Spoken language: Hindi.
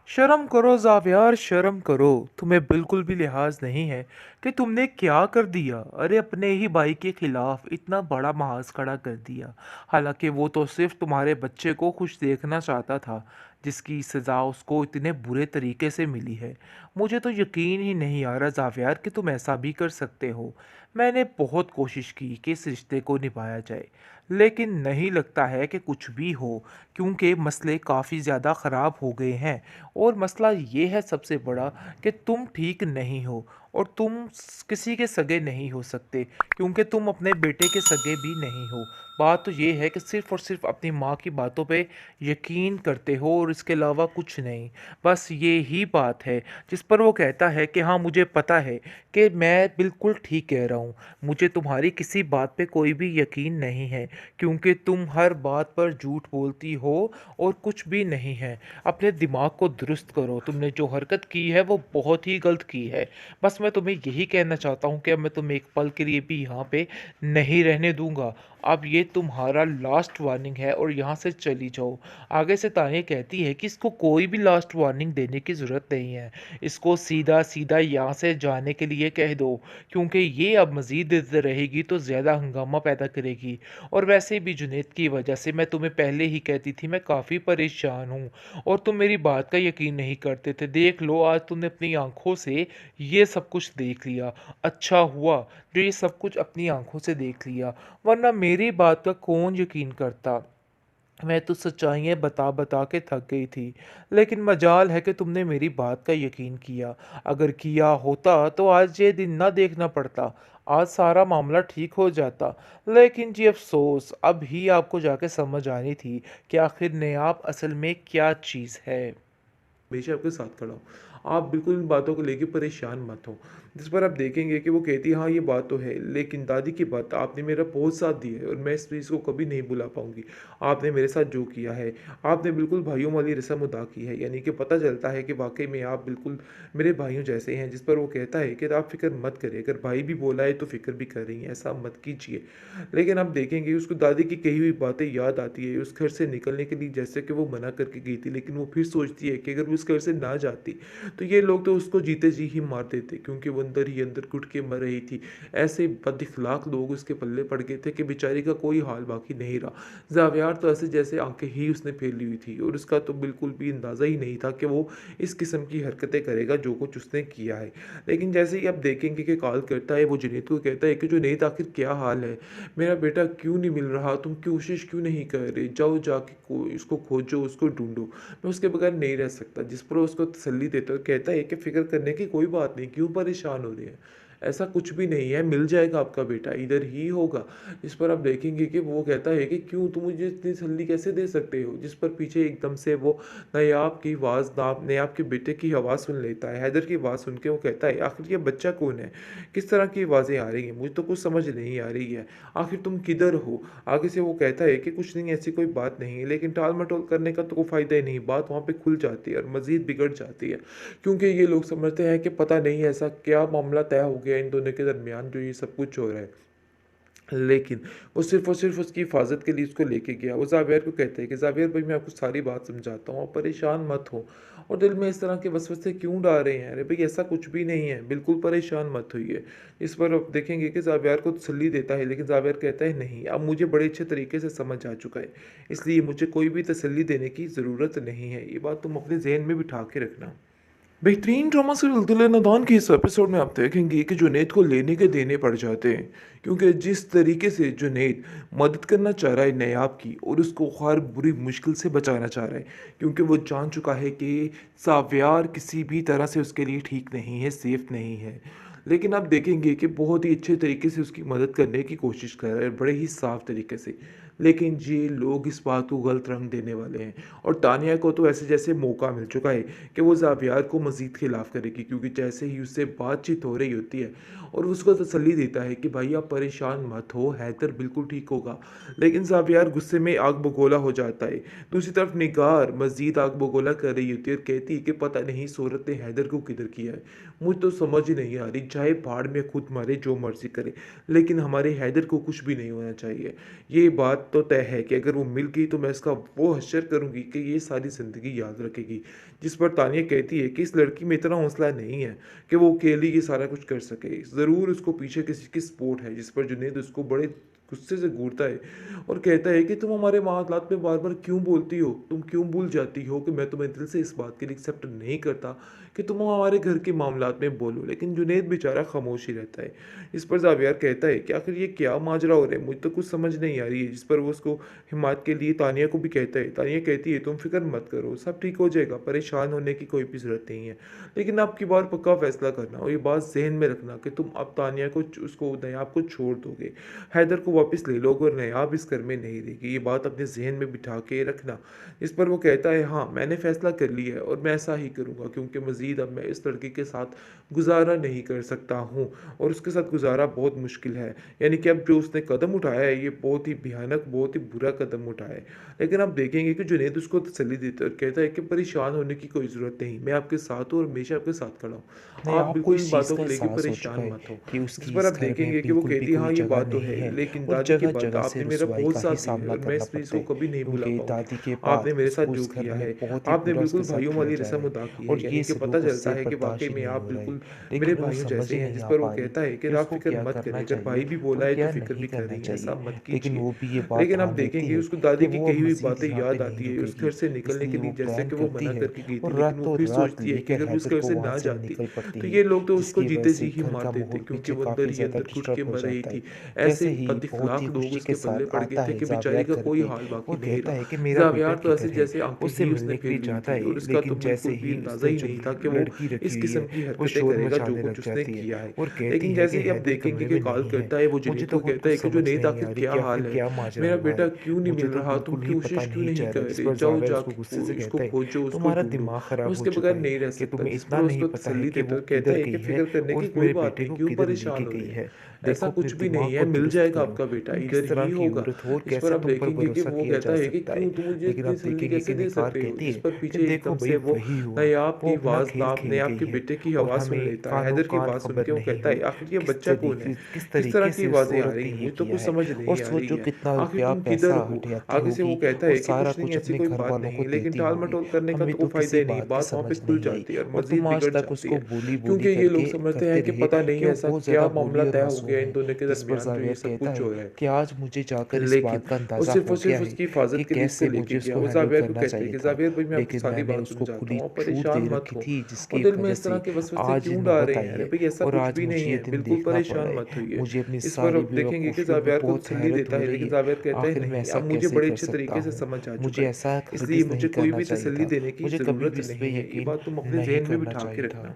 शर्म करो ज़ावियार, शर्म करो। तुम्हें बिल्कुल भी लिहाज नहीं है कि तुमने क्या कर दिया। अरे अपने ही भाई के खिलाफ इतना बड़ा महाज खड़ा कर दिया। हालांकि वो तो सिर्फ तुम्हारे बच्चे को खुश देखना चाहता था, जिसकी सज़ा उसको इतने बुरे तरीके से मिली है। मुझे तो यकीन ही नहीं आ रहा ज़ावियार कि तुम ऐसा भी कर सकते हो। मैंने बहुत कोशिश की कि इस रिश्ते को निभाया जाए, लेकिन नहीं लगता है कि कुछ भी हो, क्योंकि मसले काफ़ी ज़्यादा ख़राब हो गए हैं। और मसला ये है सबसे बड़ा कि तुम ठीक नहीं हो, और तुम किसी के सगे नहीं हो सकते, क्योंकि तुम अपने बेटे के सगे भी नहीं हो। बात तो ये है कि सिर्फ और सिर्फ अपनी माँ की बातों पे यकीन करते हो और इसके अलावा कुछ नहीं। बस ये ही बात है जिस पर वो कहता है कि हाँ, मुझे पता है कि मैं बिल्कुल ठीक कह रहा हूँ। मुझे तुम्हारी किसी बात पे कोई भी यकीन नहीं है, क्योंकि तुम हर बात पर झूठ बोलती हो और कुछ भी नहीं है। अपने दिमाग को दुरुस्त करो। तुमने जो हरकत की है वो बहुत ही गलत की है। बस मैं तुम्हें यही कहना चाहता हूँ कि अब मैं तुम्हें एक पल के लिए भी यहाँ पे नहीं रहने दूंगा। अब ये तुम्हारा लास्ट वार्निंग है और यहाँ से चली जाओ। आगे से तानिया कहती है कि इसको कोई भी लास्ट वार्निंग देने की ज़रूरत नहीं है। इसको सीधा सीधा यहाँ से जाने के लिए कह दो, क्योंकि ये अब मज़ीद देर रहेगी तो ज़्यादा हंगामा पैदा करेगी। और वैसे भी जुनैद की वजह से मैं तुम्हें पहले ही कहती थी, मैं काफ़ी परेशान हूँ और तुम मेरी बात का यकीन नहीं करते थे। देख लो, आज तुमने अपनी आंखों से ये सब कुछ देख लिया। अच्छा हुआ जो ये सब कुछ अपनी आंखों से देख लिया, वरना मेरी बात का कौन यकीन करता। मैं तो सच्चाइयाँ बता बता के थक गई थी, लेकिन मजाल है कि तुमने मेरी बात का यकीन किया। अगर किया होता तो आज ये दिन ना देखना पड़ता, आज सारा मामला ठीक हो जाता। लेकिन जी अफसोस, अब ही आपको जाके समझ आनी थी कि आखिर नेयाब असल में क्या चीज़ है। हमेशा आपके साथ खड़ा हूँ। आप बिल्कुल इन बातों को लेके परेशान मत हो। जिस पर आप देखेंगे कि वो कहती है हाँ, ये बात तो है, लेकिन दादी की बात आपने मेरा बहुत साथ दिया है और मैं इस चीज़ को कभी नहीं भुला पाऊँगी। आपने मेरे साथ जो किया है, आपने बिल्कुल भाइयों वाली रस्म अदा की है, यानी कि पता चलता है कि वाक़ई में आप बिल्कुल मेरे भाइयों जैसे हैं। जिस पर वो कहता है कि आप फ़िक्र मत करिए, अगर भाई भी बोला है तो फ़िक्र भी कर रही हैं, ऐसा मत कीजिए। लेकिन आप देखेंगे उसको दादी की कही हुई बातें याद आती है। उस घर से निकलने के लिए जैसे कि वो मना करके गई थी, लेकिन वो फिर सोचती है कि अगर वो उस घर से ना जाती तो ये लोग तो उसको जीते जी ही मार देते, क्योंकि वो अंदर ही अंदर घुट के मर रही थी। ऐसे बद लोग उसके पल्ले पड़ गए थे कि बेचारी का कोई हाल बाकी नहीं रहा। जावियार तो ऐसे जैसे आंखें ही उसने फैली हुई थी और उसका तो बिल्कुल भी अंदाज़ा ही नहीं था कि वो इस किस्म की हरकतें करेगा जो कुछ उसने किया है। लेकिन जैसे ही आप देखेंगे कि कॉल करता है, वो जुनैद को कहता है कि जुनैद, आखिर क्या हाल है? मेरा बेटा क्यों नहीं मिल रहा? तुम कोशिश क्यों नहीं कर रहे? जाओ जाके उसको खोजो, उसको ढूँढो। मैं उसके बगैर नहीं रह सकता। जिस पर वो उसको तसल्ली देता है और कहता है कि फ़िक्र करने की कोई बात नहीं, क्यों परेशान हो रहे हैं? ऐसा कुछ भी नहीं है, मिल जाएगा आपका बेटा, इधर ही होगा। इस पर आप देखेंगे कि वो कहता है कि क्यों, तुम मुझे इतनी तसल्ली कैसे दे सकते हो? जिस पर पीछे एकदम से वो नायाब की आवाज़, नायाब के बेटे की आवाज़ सुन लेता है। हैदर की आवाज़ सुन के वो कहता है, आखिर ये बच्चा कौन है? किस तरह की आवाज़ें आ रही हैं? मुझे तो कुछ समझ नहीं आ रही है। आखिर तुम किधर हो? आगे से वो कहता है कि कुछ नहीं, ऐसी कोई बात नहीं है, लेकिन टाल-मटोल करने का तो कोई फ़ायदा ही नहीं। बात वहाँ पे खुल जाती है और मज़ीद बिगड़ जाती है, क्योंकि ये लोग समझते हैं कि पता नहीं ऐसा क्या मामला तय हो गया इन दोनों के दरमियान जो ये सब कुछ हो रहा है। लेकिन वो सिर्फ़ और सिर्फ़ उसकी हिफ़ाज़त के लिए उसको लेके गया। वो ज़ावियर को कहता है कि ज़ावियर भाई, मैं आपको सारी बात समझाता हूँ, आप परेशान मत हो और दिल में इस तरह के वसवसे क्यों डाल रहे हैं? अरे भई, ऐसा कुछ भी नहीं है, बिल्कुल परेशान मत होइए। इस पर आप देखेंगे कि ज़ावियर को तसल्ली देता है, लेकिन ज़ावियर कहता है नहीं, अब मुझे बड़े अच्छे तरीके से समझ आ चुका है, इसलिए मुझे कोई भी तसल्ली देने की ज़रूरत नहीं है। ये बात तुम अपने ज़हन में बिठा के रखना। बेहतरीन ड्रामा सीरियल दिल नादान के इस एपिसोड में आप देखेंगे कि जुनैद को लेने के देने पड़ जाते हैं, क्योंकि जिस तरीके से जुनैद मदद करना चाह रहा है नयाब की और उसको हर बुरी मुश्किल से बचाना चाह रहा है, क्योंकि वो जान चुका है कि साव्यार किसी भी तरह से उसके लिए ठीक नहीं है, सेफ नहीं है। लेकिन आप देखेंगे कि बहुत ही अच्छे तरीके से उसकी मदद करने की कोशिश कर रहे हैं, बड़े ही साफ तरीके से। लेकिन ये लोग इस बात को गलत रंग देने वाले हैं और तानिया को तो ऐसे जैसे मौका मिल चुका है कि वो ज़ावियार को मज़ीद खिलाफ़ करेगी, क्योंकि जैसे ही उससे बातचीत हो रही होती है और उसको तसल्ली देता है कि भाई आप परेशान मत हो, हैदर बिल्कुल ठीक होगा। लेकिन ज़ावियार गुस्से में आग बगोला हो जाता है। दूसरी तरफ निगार मज़ीद आग बगोला कर रही होती है और कहती है कि पता नहीं इस औरत ने हैदर को किधर किया है। मुझे तो समझ ही नहीं आ रही, चाहे भाड़ में खुद मारे, जो मर्ज़ी करे, लेकिन हमारे हैदर को कुछ भी नहीं होना चाहिए। ये बात बात तो तय है कि अगर वो मिल गई तो मैं इसका वो हश्र करूँगी कि ये सारी ज़िंदगी याद रखेगी। जिस पर तानिया कहती है कि इस लड़की में इतना हौसला नहीं है कि वो अकेली ये सारा कुछ कर सके। ज़रूर उसको पीछे किसी की सपोर्ट है, जिस पर जुनैद उसको बड़े गुस्से से घूरता है और कहता है कि तुम हमारे मामलात में बार-बार क्यों बोलती हो? तुम क्यों भूल जाती हो कि मैं तुम्हें दिल से इस बात के लिए एक्सेप्ट नहीं करता कि तुम हमारे घर के मामलात में बोलो। लेकिन जुनैद बेचारा खामोश ही रहता है। इस पर ज़ावियार कहता है कि आखिर ये क्या माजरा हो रहा है? मुझे तो कुछ समझ नहीं आ रही है। जिस पर वो उसको हिमायत के लिए तानिया को भी कहता है। तानिया कहती है तुम फ़िक्र मत करो, सब ठीक हो जाएगा, परेशान होने की कोई भी ज़रूरत नहीं है। लेकिन अब की बार पक्का फ़ैसला करना और ये बात ज़हन में रखना कि तुम अब तानिया को उसको नयाब को छोड़ दोगे। हैदर को वापस ले लोगे और नयाब इस घर में नहीं रहेगी। ये बात अपने ज़हन में बिठा के रखना। इस पर वो कहता है हाँ, मैंने फ़ैसला कर लिया है और मैं ऐसा ही करूँगा क्योंकि मज़ीद अब मैं इस लड़की के साथ गुज़ारा नहीं कर सकता हूँ और उसके साथ गुज़ारा बहुत मुश्किल है। यानी कि अब जो उसने कदम उठाया है ये बहुत ही भयानक, बहुत ही बुरा कदम उठाया है। लेकिन आप देखेंगे कि जुनैद उसको तसल्ली देता है और कहता है कि परेशान होने की कोई ज़रूरत नहीं। मैं आपके साथ हूँ और हमेशा आपके साथ खड़ा हूँ। नहीं, आप आपको बिल्कुल इन इस चीज़ बातों का को लेके एहसास हो चुका परेशान है मत हो। कि जिस उसकी पर इस आप घर में देखेंगे कि वो बिल्कुल भी कहती है कोई हाँ, ये जगह बात तो नहीं है, है लेकिन और दादी की बात जगह-जगह से आपने मेरा रुसवाई बहुत का साथ ही दिया है सामना और मैं करना इस चीज़ पड़ता को है, कभी नहीं भुला क्योंकि पाऊँगी। दादी के आपने बाद मेरे साथ उसको जो उस घर किया में है, बहुत ही आपने बुरा उसके बिल्कुल साथ भाइयों किया वाली जा रहा रस्म है अदा की है। और यानी ये कि पता सलूक चलता उससे है कि बर्दाश्त वाक़ई ही में नहीं आप हो रहा है। बिल्कुल लेकिन मेरे वो भाइयों समझ जैसे ही हैं। नहीं जिस आ पर वो पा रही कहता है कि कि आप उसको फ़िक्र क्या मत करना करें, जब चाहिए भाई भी और बोला है तो क्या फ़िक्र नहीं भी करना करनी है, ऐसा चाहिए। मत लेकिन कीजिए। वो भी ये बात लेकिन आप ठान लेती देखेंगे है उसको कि दादी की वो अब कही हुई मज़ीद बातें यहाँ पे याद नहीं आती है उस घर रुकेगी, से निकलने के इसलिए लिए, वो जैसे प्लान कि वो करती मना है करके गई थी। और लेकिन वो फिर रातों-रात सोचती है कि लेकर अगर वो उस हैदर घर को से वहाँ ना से जाती, निकल पड़ती तो है, ये लोग तो उसको जिसकी वजह जीते जी से ही घर मार का देते माहौल क्योंकि पीछे वो अंदर काफ़ी ही ज़्यादा अंदर घुट के डिस्टर्ब हो मर रही जाता है। थी। जैसे ऐसे ही बहुत ही बद-इख़लाक़ लोग खुशी के उसके पल्ले साथ पड़ गए आता थे है कि बेचारे ज़ावियार का घर कोई पे हाल बाकी और नहीं कहता रहा। है कि मेरा बेटा ज़ावियार तो ऐसे किधर है? जैसे आँखें उससे ही उसने मिलने के लिए फेर ली जाता थी है, और इसका तो लेकिन जैसे बिल्कुल भी ही अंदाज़ा उसने ही जो नहीं था कि वो लड़की इस रखी हुई किस्म है, की वो हरकतें शोर करेगा जो मचाने कुछ लग उसने जाती है किया है। और कहती लेकिन है जैसे कि ही आप हैदर देखेंगे कमरे कि में कॉल नहीं है। करता है वो मुझे जुनैद तो को खुद कहता कुछ है कि समझ जुनैद नहीं आ आखिर रही क्या कि हाल आखिर है? क्या माजरा मेरा हुआ बेटा है। क्यों नहीं मुझे मिल तो रहा? तुम बिल्कुल ही पता कोशिश क्यों नहीं नहीं चल रहा कर है। इस रहे? पर जाओ ज़ावियार उसको जाके गुस्से से उसको कहता है, खोजो, उसको तुम्हारा ढूँढो। दिमाग मैं खराब हो उसके चुका बगैर है नहीं रह कि सकता। तुम्हें जिस पर इतना नहीं उसको पता है तसल्ली कि देता वो है और कहता किधर है कि गई है फ़िक्र करने और की उस कोई मेरे बात बेटे नहीं, को क्यों किधर लेके परेशान हो गई रहे हैं? है। ऐसा देखो अपने कुछ भी नहीं दिमाग है, को मिल दुरुस्त जाएगा करो। आपका बेटा, तुम इधर किस तरह ही की होगा। औरत हो और इस पर कैसे आप तुम पर देखेंगे कि भरोसा वो किया कहता जा है कि सकता है। क्यों तुम मुझे लेकिन इतनी आप तसल्ली देखेंगे कैसे कि दे निकार सकते हो? कहती जिस है पर कि पीछे देखो एकदम भाई से वो वही हुआ, नायाब की वो अपना आवाज़ खेल खेल नायाब गई के है बेटे की और आवाज़ सुन हमें लेता है। कानो हैदर की कान आवाज़ सुन खबर के वो नहीं कहता हुई है आखिर ये बच्चा कौन है? किस किस तरह तरीके की से उस आवाज़ें आ औरत रही ने हैं? ये मुझे तो किया कुछ है समझ और नहीं आ रही सोचो है। कितना आखिर रुपया तुम किधर पैसा हो? हठयाती आगे से वो होगी कहता और है कि सारा कुछ नहीं, कुछ ऐसी अपने कोई घर बात वालों को नहीं। लेकिन देती होगी। टाल-मटोल करने का हमें तो तो कोई फ़ायदा किसी ही नहीं, बात की बात वहाँ पे समझ खुल नहीं आई जाती है और और मज़ीद तुम आज बिगड़ तक जाती उसको है। बोली बोली क्योंकि ये लोग करके समझते करते हैं कि रहे पता नहीं कि वो ऐसा बहुत क्या ज़्यादा मामला भोली और तय हो मासूम गया इन है। दोनों के जिस पर दरमियान जो ये ज़ावियर सब कहता कुछ है हो रहा है। कि आज मुझे जाकर इस लेकिन बात का वो अंदाज़ा सिर्फ़ और हो गया सिर्फ़ है उसकी कि हिफ़ाज़त के लिए उसको कैसे लेके मुझे गया। उसको वो हैंडल ज़ावियर को करना कहते हैं चाहिए कि था। ज़ावियर भाई मैं आपको लेकिन सारी मैंने बात उसको समझाता खुली हूँ, आप छूट दे परेशान मत रखी हो थी, और जिसकी दिल में वजह इस तरह से के वसवसे आज ये क्यों डाल नौबत रहे आई हैं? अरे है भई ऐसा और कुछ आज भी मुझे नहीं ये है, दिन बिल्कुल देखना पड़ रहा परेशान है। मत होइए। मुझे अपनी इस पर सारी अब देखेंगे कि बेवकूफ़ियों पे ज़ावियर को बहुत तसल्ली हैरत देता हो है, रही लेकिन है। ज़ावियर कहता है आखिर मैं नहीं, ऐसा अब मुझे कैसे बड़े कर अच्छे सकता तरीके से हूँ? समझ आ चुका मुझे है। ऐसा इसलिए हरगिज़ नहीं मुझे कोई करना भी चाहिए तसल्ली था। देने की मुझे कभी ज़रूरत भी इस पे नहीं है। ये यकीन बात तुम अपने नहीं ज़हन में करना बिठा के चाहिए था। रखना।